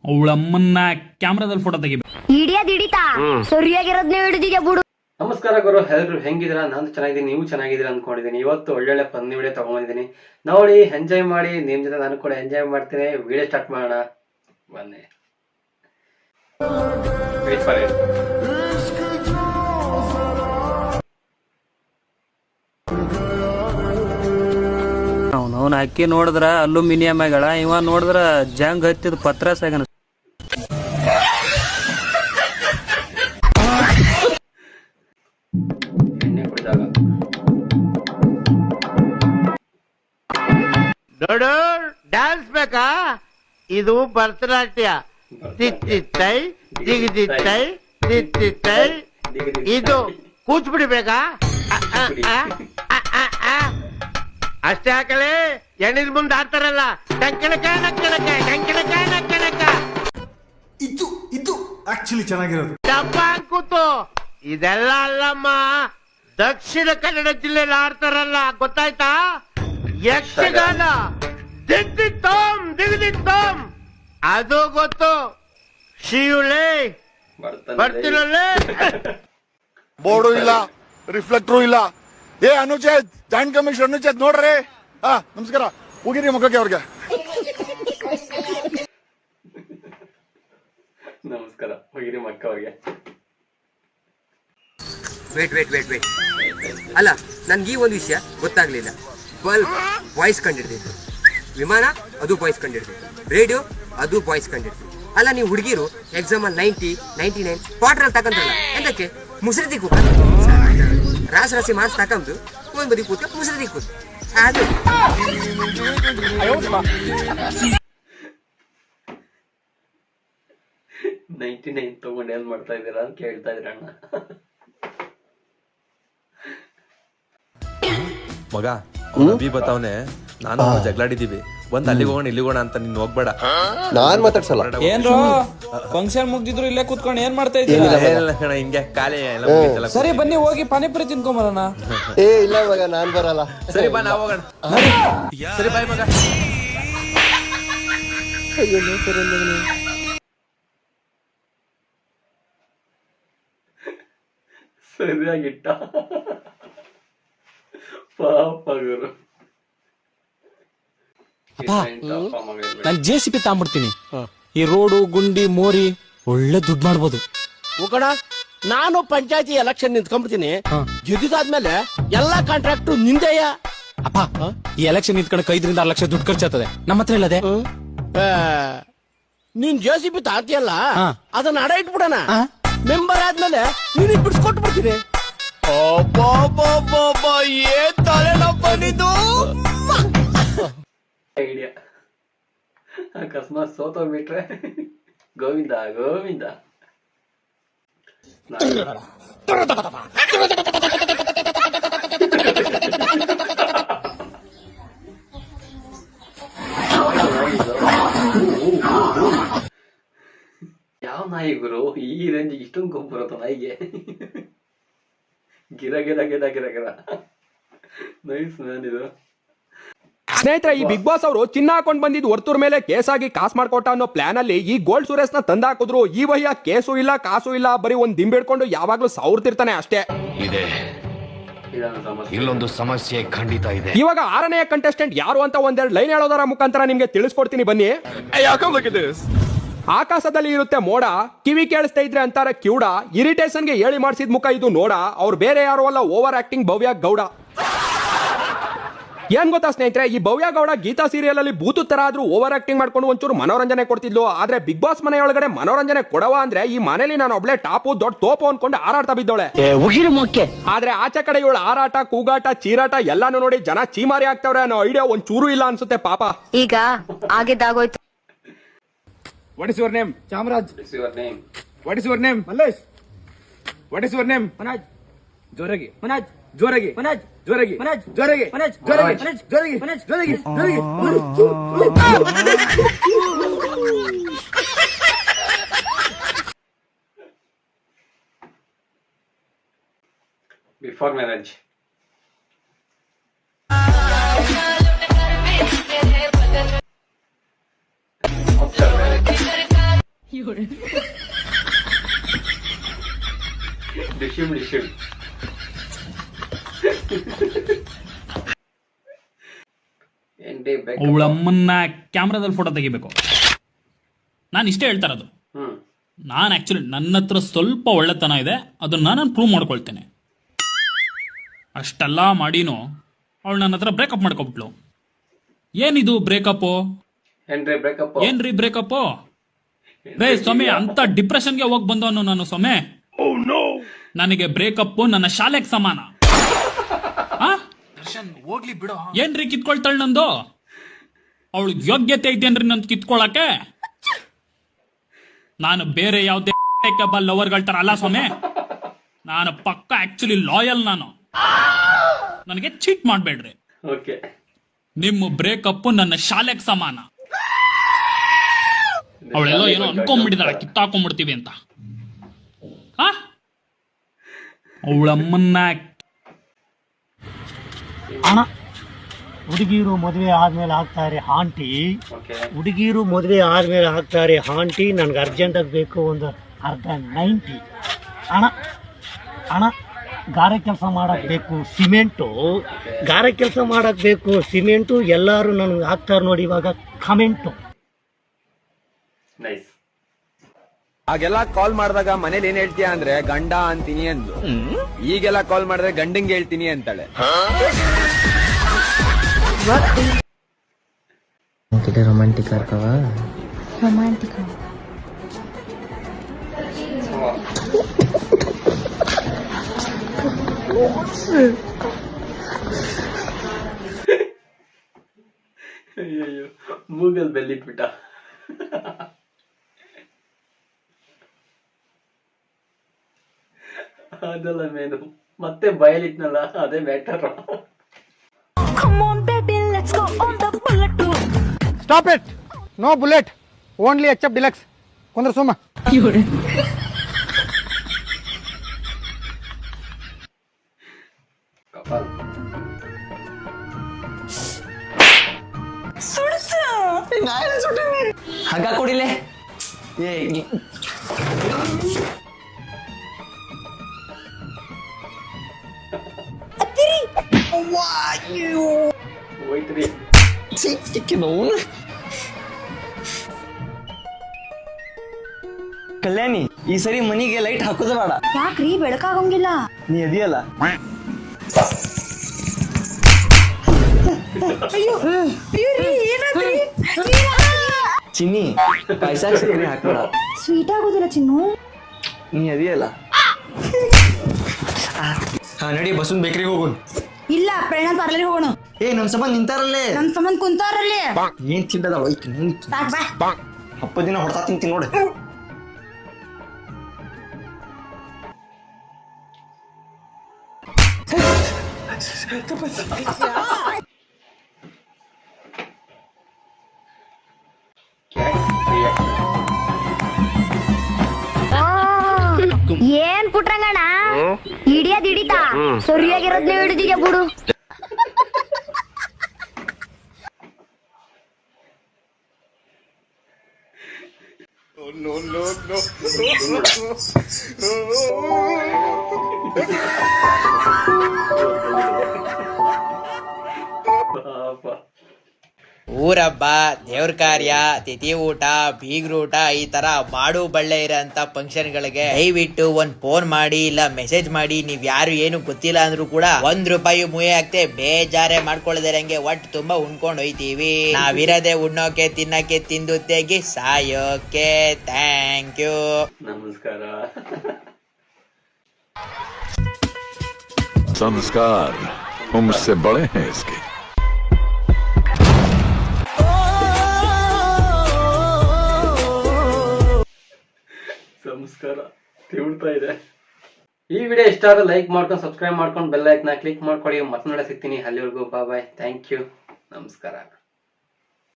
ಅವಳಮ್ಮನ್ನ ಕ್ಯಾಮ್ರಾದಲ್ಲಿ photo ತೆಗಿಬೇಕು. ಹಿಡಿಯೋದ್ ಹಿಡಿತಾ ಸರಿಯಾಗಿರೋದ್ನೇ ಹಿಡಿದಿಗೆ ಬಿಡು. ನಮಸ್ಕಾರ ಗುರು, ಎಲ್ಲರೂ ಹೆಂಗಿದ್ದೀರಾ? ನಾನು ಚೆನ್ನಾಗಿದ್ದೀನಿ, ನೀವು ಚೆನ್ನಾಗಿದ್ದೀರಾ ಅನ್ಕೊಂಡಿದ್ದೀನಿ. ಇವತ್ತು ಒಳ್ಳೊಳ್ಳೆ ಫನ್ ವಿಡಿಯೋ ತಗೊಂಡಿದ್ದೀನಿ, ನೋಡಿ ಎಂಜಾಯ್ ಮಾಡಿ. ನಿಮ್ ಜೊತೆ ನಾನು ಕೂಡ ಎಂಜಾಯ್ ಮಾಡ್ತೀನಿ. ವಿಡಿಯೋ ಸ್ಟಾರ್ಟ್ ಮಾಡೋಣ ಬನ್ನಿ. ಅವನು ಅಕ್ಕಿ ನೋಡಿದ್ರ ಅಲ್ಯೂಮಿನಿಯಂ ಆಗ್ಯಾಳ, ಇವ ನೋಡಿದ್ರ ಜಂಗ್ ಹತ್ತಿದ ಪತ್ರಾಸ್ ಆಗ್ಯಾನ. ನೋಡು, ಡ್ಯಾನ್ಸ್ ಬೇಕಾ? ಇದು ಭರತನಾಟ್ಯ. ತಿತ್ತಿತ್ತೈ ದಿಗಿದಿತ್ತೈ ತಿತ್ತಿತ್ತೈ. ಇದು ಕೂಚ್ಬಿಡಿ ಬೇಕಾ? ಅಷ್ಟೇ ಹಾಕಲೇ, ಎಣ್ಣಿನ ಮುಂದೆ ಆಡ್ತಾರಲ್ಲ ಟಂಕಣಕ ನಕ್ಕಣಕ ಟಂಕಣಕ ನಕ್ಕಣಕ. ಇದು ಆಕ್ಚುಲಿ ಚೆನ್ನಾಗಿರೋದು. ಡಬ್ಬ ಕೂತು ಇದೆಲ್ಲ ಅಲ್ಲಮ್ಮ, ದಕ್ಷಿಣ ಕನ್ನಡ ಜಿಲ್ಲೆಯಲ್ಲಿ ಆಡ್ತಾರಲ್ಲ, ಗೊತ್ತಾಯ್ತಾ? ಯಕ್ಷಗಾನ ದಿಗ್ದಿತ್ತೋಮ್ ದಿಗ್ದಿತ್ತೋಮ್, ಅದು ಗೊತ್ತು. ಶಿವಲೇ ಬರ್ತಿರಲ್ಲೇ. ಬೋರ್ಡು ಇಲ್ಲ, ರಿಫ್ಲೆಕ್ಟ್ರು ಇಲ್ಲ. ಏ ಅನುಚೇತ್, ಜಾಯಿಂಟ್ ಕಮಿಷನರ್ ಅನುಚೇತ್ ನೋಡ್ರಿ. ನಮಸ್ಕಾರ, ಹೋಗಿರಿ ಮುಖಕ್ಕೆ ಅವ್ರಿಗೆ. ನಮಸ್ಕಾರ, ಹೋಗಿರಿ ಮಕ್ಕ ಅವ್ರಿಗೆ. ವೇಟ್ ಅಲ್ಲ, ನನ್ಗೆ ಈ ಒಂದು ವಿಷಯ ಗೊತ್ತಾಗ್ಲಿಲ್ಲ. ಬಲ್ಬ್ ವಾಯ್ಸ್ ಕಂಡಿಡ್ತೀನಿ, ವಿಮಾನ ಅದು ವಾಯ್ಸ್ ಕಂಡಿಡ್ತೀನಿ, ರೇಡಿಯೋ ಅದು ವಾಯ್ಸ್ ಕಂಡಿಡ್ತೀನಿ. ಅಲ್ಲ, ನೀವು ಹುಡುಗಿರು ಎಕ್ಸಾಮ್ ಅಲ್ಲಿ 90, 99 ಕ್ವಾರ್ಟರ್ ತಗೊಂಡ್ರಲ್ಲ, ಎಂತಕ್ಕೆ? ಮುಸ್ರಿದಿ ಕೂತ ರಾಸಿ ಮಾರ್ಕ್ಸ್ ತಗೊಂಡು ಒಂದ್ ಬದಿ ಕೂತ ಮುಸ್ರಿದಿ ಕೂತ ಅದು 99 ತಗೊಂಡು ಏನ್ ಮಾಡ್ತಾ ಇದ್ದೀರಾ ಅಂತ ಕೇಳ್ತಾ ಇದ್ರ ಅಣ್ಣ. ಮಗ ಅಭಿ ಬತಾವನೆ, ನಾನು ಜಗಳಾಡಿದೀವಿ, ಒಂದ್ ಅಲ್ಲಿಗೆ ಹೋಗೋಣ ಇಲ್ಲಿಗೋಣ ಅಂತ ನೀನ್ ಹೋಗ್ಬೇಡ. ನಾನ್ ಮಾತಾಡ್ಸಲ್ಲ. ಏನ್ರೋ ಫಂಕ್ಷನ್ ಮುಗ್ದಿದ್ರು ಇಲ್ಲೇ ಕುತ್ಕೊಂಡು ಏನ್ ಮಾಡ್ತಾ ಇದ್ದೀರಾ? ಹಿಂಗೆ ಖಾಲಿ ಎಲ್ಲ. ಸರಿ ಬನ್ನಿ, ಹೋಗಿ ಪಾನಿಪುರಿ ತಿನ್ಕೊಂಬರೋಣ. ಏ ಇಲ್ಲ ಮಗ, ನಾನ್ ಬರಲ್ಲ. ಸರಿ ಬಾ, ನಾವ್ ಹೋಗೋಣ. ಸರಿ ಬಾಯ್ ಮಗ. ಸರಿಯಾಗಿಟ್ಟ ಪಾಪ ಗುರು. ನಾನು JCB ತಗೊಂಡ್ಬಿಡ್ತೀನಿ. ಈ ರೋಡು ಗುಂಡಿ ಮೋರಿ ಒಳ್ಳೆ ದುಡ್ಡು ಮಾಡ್ಬೋದು. ಹೋಗೋಣ, ನಾನು ಪಂಚಾಯತಿ ಎಲೆಕ್ಷನ್ ನಿಂತ್ಕೊಂಡ್ಬಿಡ್ತೀನಿ. ಗೆದ್ದಿದಾದ್ಮೇಲೆ ಎಲ್ಲಾ ಕಾಂಟ್ರಾಕ್ಟ್ ನಿಂದೆಯ. ಅಪ್ಪ, ಈ ಎಲೆಕ್ಷನ್ ನಿಂತ್ಕೊಂಡು 5 ರಿಂದ 6 ಲಕ್ಷ ದುಡ್ಡು ಖರ್ಚಾಗ್ತದೆ, ನಮ್ಮ ಹತ್ರ ಇಲ್ಲದೆ. ನೀನ್ JCB ತಾಂತಿಯಲ್ಲ, ಅದನ್ನ ಅಡ ಇಟ್ಬಿಡಣ. ಮೆಂಬರ್ ಆದ್ಮೇಲೆ ನೀನ್ ಬಿಡ್ಸ್ಕೊಟ್ಟು ಬಿಡ್ತೀನಿ. ಏನ್ ತಲೆನಪ್ಪ ನಿಂದು. ಐಡಿಯಾ. ಅಕಸ್ಮಾತ್ ಸೋತೋಗ್ಬಿಟ್ರೆ ಗೋವಿಂದ ಗೋವಿಂದ. ಯಾವ ನಾಯಿ ಗುರು ಈ ರೇಂಜಿಗೆ ಇಷ್ಟೊಂದು ಕೊಬ್ಬು ಬರುತ್ತ ನಾಯಿಗೆ? ಗಿರ ಗಿರ ಗಿರ ಗಿರ ಗಿರ. ನೈಸ್ ಮ್ಯಾನ್ ಇದು. ಸ್ನೇಹಿತರೆ, ಈ ಬಿಗ್ ಬಾಸ್ ಅವರು ಚಿನ್ನ ಹಾಕೊಂಡ್ ಬಂದಿದ್ದು ವರ್ತೂರ್ ಮೇಲೆ ಕೇಸಾಗಿ ಕಾಸ್ ಮಾಡ್ಕೊಟ್ಟ ಅನ್ನೋ ಪ್ಲಾನ್ ಅಲ್ಲಿ ಈ ಗೋಲ್ಡ್ ಸುರೇಶ್ ನ ತಂದಾಕಿದ್ರು. ಈ ವಯ್ಯ ಕೇಸು ಇಲ್ಲ, ಕಾಸು ಇಲ್ಲ, ಬರೀ ಒಂದ್ ದಿಂಬಿಡ್ಕೊಂಡು ಯಾವಾಗ್ಲೂ ಸಾವ್ತಿರ್ತಾನೆ ಅಷ್ಟೇ. ಇಲ್ಲೊಂದು ಸಮಸ್ಯೆ ಖಂಡಿತ ಇದೆ. ಇವಾಗ 6ನೇ ಕಂಟೆಸ್ಟೆಂಟ್ ಯಾರು ಅಂತ ಒಂದೆರಡು ಲೈನ್ ಹೇಳೋದರ ಮುಖಾಂತರ ನಿಮ್ಗೆ ತಿಳಿಸ್ಕೊಡ್ತೀನಿ ಬನ್ನಿ. ಆಕಾಶದಲ್ಲಿ ಇರುತ್ತೆ ಮೋಡ, ಕಿವಿ ಕೇಳಿಸ್ತಾ ಇದ್ರೆ ಅಂತಾರೆ ಕಿವುಡ, ಇರಿಟೇಷನ್ಗೆ ಹೇಳಿ ಮಾಡಿಸಿದ ಮುಖ ಇದು ನೋಡ. ಅವ್ರು ಬೇರೆ ಯಾರು ಅಲ್ಲ, ಓವರ್ ಆಕ್ಟಿಂಗ್ ಭವ್ಯ ಗೌಡ. ಏನ್ ಗೊತ್ತಾ ಸ್ನೇಹಿತರೆ, ಈ ಭವ್ಯ ಗೌಡ ಗೀತಾ ಸೀರಿಯಲ್ ಅಲ್ಲಿ ಭೂತು ತರ ಆದ್ರೂ ಓವರ್ ಆಕ್ಟಿಂಗ್ ಮಾಡ್ಕೊಂಡು ಒಂಚೂರು ಮನೋರಂಜನೆ ಕೊಡ್ತಿದ್ಲು. ಆದ್ರೆ ಬಿಗ್ ಬಾಸ್ ಮನೆಯೊಳಗಡೆ ಮನೋರಂಜನೆ ಕೊಡವ ಅಂದ್ರೆ ಈ ಮನೇಲಿ ನಾನು ಒಬ್ಳೆ ಟಾಪು ದೊಡ್ಡ ತೋಪು ಅನ್ಕೊಂಡು ಹಾರಾಡ್ತಾ ಬಿದ್ದೋಳೆ. ಆದ್ರೆ ಆಚೆ ಕಡೆ ಇವಳು ಹಾರಾಟ, ಕೂಗಾಟ, ಚೀರಾಟ ಎಲ್ಲಾನು ನೋಡಿ ಜನ ಚೀಮಾರಿ ಆಗ್ತವ್ರೆ ಅನ್ನೋ ಐಡಿಯಾ ಒಂಚೂರು ಇಲ್ಲ ಅನ್ಸುತ್ತೆ ಪಾಪ. ಈಗ ಆಗಿದ್ದಾಗೋಯ್ತು. What is your name? Chamaraj. What is your name? What is your name? Mallesh. What is your name? Manaj. ಜೋರಾಗಿ. Manaj. ಜೋರಾಗಿ. Manaj. ಜೋರಾಗಿ. Manaj. ಜೋರಾಗಿ. Manaj. ಜೋರಾಗಿ. Manaj. ಜೋರಾಗಿ. Manaj. ಜೋರಾಗಿ. Before marriage. After marriage. ಡಿಶಿಮ್ ಡಿಶಿಮ್. ಏನ್ರಿ ಬೇಕು? ಅವಳ ಅಮ್ಮನ್ನ ಕ್ಯಾಮ್ರಾದಲ್ಲಿ ಫೋಟೋ ತೆಗಿಬೇಕು. ನಾನು ಇಷ್ಟೇ ಹೇಳ್ತಾ ಇರೋದು. ನಾನು ಆಕ್ಚುಲಿ ನನ್ನ ಹತ್ರ ಸ್ವಲ್ಪ ಒಳ್ಳೆತನ ಇದೆ, ಅದನ್ನ ನಾನು ಪ್ರೂವ್ ಮಾಡ್ಕೊಳ್ತೇನೆ. ಅಷ್ಟೆಲ್ಲ ಮಾಡಿನೂ ಅವಳು ನನ್ನ ಹತ್ರ ಬ್ರೇಕಪ್ ಮಾಡ್ಕೊಬಿಟ್ಲು. ಏನಿದು ಬ್ರೇಕಪ್? ಏನ್ರಿ ಬ್ರೇಕಪ್? ರೇ ಸ್ವಾಮಿ, ಅಂತ ಡಿಪ್ರೆಷನ್ಗೆ ಹೋಗಿ ಬಂದವನು ನಾನು ಸ್ವಾಮಿ. ನನಗೆ ಬ್ರೇಕಪ್ ನನ್ನ ಶಾಲೆಗೆ ಸಮಾನ. ಹೋಗ್ಲಿ ಬಿಡೋ. ಏನ್ರಿ ಕಿತ್ಕೊಳ್ತಾಳ ನಂದು? ಅವಳು ಯೋಗ್ಯತೆ ಐತೇನ್ರಿ ನಂದು ಕಿತ್ಕೊಳಕ್ಕೆ? ನಾನು ಬೇರೆ ಯಾವ್ದೇ ಲವರ್ಗಳ ತರ ಅಲ್ಲ ಸ್ವಾಮಿ. ನಾನು ಪಕ್ಕ ಆಕ್ಚುಲಿ ಲಾಯಲ್. ನನಗೆ ಚೀಟ್ ಮಾಡ್ಬೇಡ್ರಿ. ನಿಮ್ಮ ಬ್ರೇಕಪ್ ನನ್ನ ಶಾಲೆಗೆ ಸಮಾನ. ಅವಳೆಲ್ಲೋ ಏನೋ ಅನ್ಕೊಂಡ್ಬಿಟ್ಟಿದಾಳೆ, ಕಿತ್ತಾಕೊಂಡ್ಬಿಡ್ತೀವಿ ಅಂತ. ಅವಳಮ್ಮನ್ನ ಅಣ್ಣ, ಹುಡುಗಿರು ಮದುವೆ ಆದ್ಮೇಲೆ ಆಗ್ತಾರೆ ಆಂಟಿ. ಹುಡುಗಿರು ಮದುವೆ ಆದ್ಮೇಲೆ ಆಗ್ತಾರೆ ಆಂಟಿ. ನನ್ಗೆ ಅರ್ಜೆಂಟಾಗಿ ಬೇಕು ಒಂದು ಅರ್ಧ 90. ಅಣ್ಣ ಗಾರೆ ಕೆಲಸ ಮಾಡಕ್ ಬೇಕು ಸಿಮೆಂಟು. ಗಾರೆ ಕೆಲಸ ಮಾಡಕ್ ಬೇಕು ಸಿಮೆಂಟು. ಎಲ್ಲರೂ ನನ್ಗೆ ಹಾಕ್ತಾರೆ ನೋಡಿ ಇವಾಗ ಕಮೆಂಟು. ಆಗೆಲ್ಲ ಕಾಲ್ ಮಾಡಿದಾಗ ಮನೇಲಿ ಏನ್ ಹೇಳ್ತೀಯ ಅಂದ್ರೆ ಗಂಡ ಅಂತೀನಿ ಅಂದ್ಲು. ಈಗೆಲ್ಲ ಕಾಲ್ ಮಾಡಿದ್ರೆ ಗಂಡಂಗೆ ಹೇಳ್ತೀನಿ ಅಂತಾಳೆ. ರೊಮ್ಯಾಂಟಿಕ್ ಆಗ್ತಾವ. ರೊಮ್ಯಾಂಟಿಕ್ ಅಯ್ಯಯ್ಯೋ, ಮೂಗಲ್ ಬೆಲ್ಲಿಟ್ಬಿಟ್ಟ. ಅದಲ್ಲ ಮೇನು, ಮತ್ತೆ ಬಯಲಿಟ್ನಲ್ಲ ಅದೇ matter. Stop it. No Bullet, only H F. Deluxe. ಕೊಂದ್ರ ಸುಮ್ಮ. ಹಗ್ಗ ಕೊಡಿಲೆ. ಹೋಯ್ತ್ರಿ. ಕಲ್ಯಾಣಿ, ಈ ಸರಿ ಮನಿಗೆ ಲೈಟ್ ಹಾಕೋದು ಬೇಡ. ಯಾಕ್ರಿ ಬೆಳಕಾಗಂಗಿಲ್ಲ? ನೀ ಅದಿಯಲ್ಲ. ಚಿನ್ನಿ, ಪಾಯಸ ಸಕ್ಕರೆ ಹಾಕ್ಬೇಡ. ಸ್ವೀಟ್ ಆಗೋದಿಲ್ಲ ಚಿನ್ನು. ನೀ ಅದಿಯಲ್ಲ. ನಡಿ ಬಸ್ಸನ್ ಬೇಕ್ರಿಗೆ ಹೋಗೋಣ. ಇಲ್ಲ, ಪ್ರೇರಣ ಪಾರ್ಲರ್ ಹೋಗೋಣ. ನಮ್ ಸಂಬಂಧ ನಿಂತಾರಲ್ಲೇ. ನಮ್ ಸಂಬಂಧ ಕುಂತಾರಲ್ಲಿ. ಏನ್ ಚಿಂತದ ಹಪ್ಪ ದಿನ ಹೊಡ್ತಾ ತಿಂತೀನಿ ನೋಡಿ. ಏನ್ ಪುಟ್ರಂಗಣ್ಣ, ಹಿಡಿಯೋದ್ ಹಿಡಿತಾ, ಸರಿಯಾಗಿರೋದ್ನೇ ಹಿಡಿದಿದ್ಯಾ ಬಿಡು. ಊರಬ್ಬ, ದೇವ್ರ ಕಾರ್ಯ, ತಿಥಿ ಊಟ, ಬೀಗ್ರೂಟ, ಈ ತರ ಮಾಡು ಬಳ್ಳೆ ಇರೋಂತ ಫಂಕ್ಷನ್ಗಳಿಗೆ ದಯವಿಟ್ಟು ಒಂದ್ ಫೋನ್ ಮಾಡಿ ಇಲ್ಲ ಮೆಸೇಜ್ ಮಾಡಿ. ನೀವ್ ಯಾರು ಏನು ಗೊತ್ತಿಲ್ಲ ಅಂದ್ರೂ ಕೂಡ ₹1 ಮುಯೆ ಆಗ್ತೆ ಬೇಜಾರೆ ಮಾಡ್ಕೊಳ್ಳದಿರಂಗೆ ಒಟ್ಟು ತುಂಬಾ ಉಣ್ಕೊಂಡ್ ಹೋಯ್ತೀವಿ. ನಾವಿರದೆ ಉಣ್ಣೋಕೆ ತಿನ್ನಕ್ಕೆ ತಿಂದು ತೆಗಿ ಸಾಯೋಕೆ. ಥ್ಯಾಂಕ್ ಯು, ನಮಸ್ಕಾರ. संस्कार मुझसे बड़े हैं इसके. ಸಂಸ್ಕಾರ ತಿಳ್ತಾ ಇದೆ. ಈ ವಿಡಿಯೋ ಇಷ್ಟ ಆದ್ರೆ ಲೈಕ್ ಮಾಡ್ಕೊಂಡು ಸಬ್ಸ್ಕ್ರೈಬ್ ಮಾಡ್ಕೊಂಡು ಬೆಲ್ ಐಕನ್ ಕ್ಲಿಕ್ ಮಾಡ್ಕೊಳ್ಳಿ. ಮತ್ತೆ ನಾಳೆ ಸಿಗ್ತೀನಿ. ಅಲ್ಲಿವರೆಗೂ ಬಾಯ್. ಥ್ಯಾಂಕ್ ಯು, ನಮಸ್ಕಾರ.